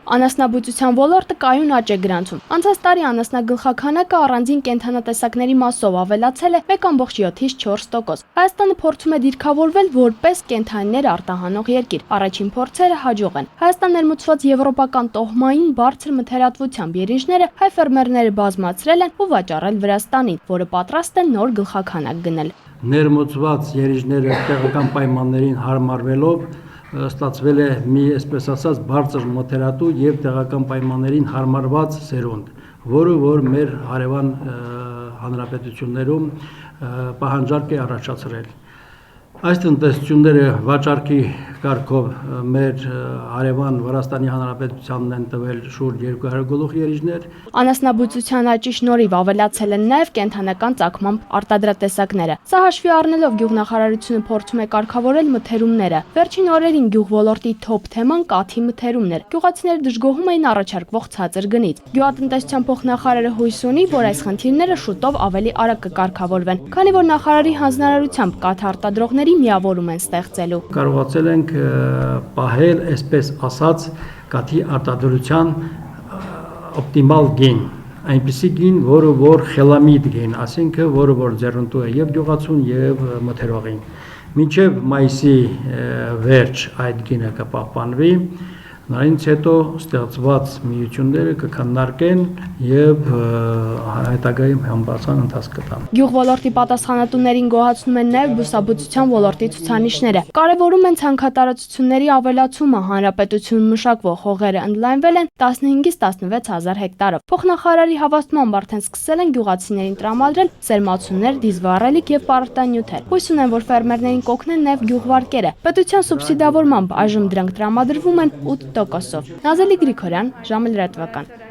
Անասնաբուծության ոլորտը կայուն աճ է գրանցում։ Անցած տարի անասնագլխաքանակը առանձին կենդանատեսակների մասով ավելացել է 1,7-ից 4%։ Հայաստանը փորձում է դիրքավորվել որպես կենդանիներ արտահանող երկիր։ Առաջին փորձերը հաջող են։ Հայաստան ներմուծված եվրոպական տոհմային բարձր մթերատվությամբ երիժները հայ ֆերմերները բազմացրել են ու վաճառել Վրաստանին, որը պատրաստ է նոր գլխաքանակ գնել։ Ներմուծված երիժները տեղական պայմաններին հարմարվելով ստացվել է մի, այսպես ասած, բարձր մթերատու եւ տեղական պայմաններին հարմարված սերունդ, որը որ մեր հարևան հանրապետություններում պահանջարկ է առաջացրել։ Այս տնտեսությունները վաճառքի կարգով մեր հարևան Վրաստանի Հանրապետությանն են տվել շուրջ 200 գլուխ երիժներ։ Անասնաբուծության աճի շնորհիվ ավելացել են նաև կենդանական ծագմամբ արտադրատեսակները։ Սա հաշվի առնելով գյուղնախարարությունը փորձում է կարգավորել մթերումները։ Վերջին օրերին գյուղ ոլորտի թոփ թեման կաթի մթերումն էր։ Գյուղացիները դժգոհում էին առաջարկվող ցածր գնից։ Գյուղատնտեսության փոխնախարարը հույս ունի, որ այս խնդիրները շուտով ավելի արագ կկարգավորվեն, քանի որ նախարարի հանձնարարությամբ կաթ արտադրողների միավորում են ստեղծելու։ Կարողացել ենք պահել, այսպես ասած, կաթի արտադրության օպտիմալ գին, այնպիսի գին, որը որ խելամիտ գին, ասինքն որը որ ձեռնտու է եւ գյուղացուն եւ մթերողին։ Մինչև մայիսի վերջ այդ գինը կպահպանվի, նրանից հետո ստեղծված միությունները կքննարկեն եւ հետագայում համբարձան ընթացք կտան։ Գյուղ ոլորտի պատասխանատուներին գոհացնում են նաև բուսաբուծության ոլորտի ցուցանիշները։ Կարևորում են ցանքատարածությունների ավելացումը, հանրապետությունում մշակվող հողերը ընդլայնվել են 15-ից 16,000 հեկտարով։ Փոխնախարարի հավաստմամբ արդեն սկսել են գյուղացիներին տրամադրել սերմացուններ, դիզվառելիք եւ պարարտանյութեր։ Հույս ունեն, որ ֆերմերներին կօգնեն նաև գյուղվարկերը։ Պետության սուբսիդավորմամբ այժմ դրանք տրամադրվում են 8%-ով։ Նազելի Գրիգորյան, ժամը լրատվական։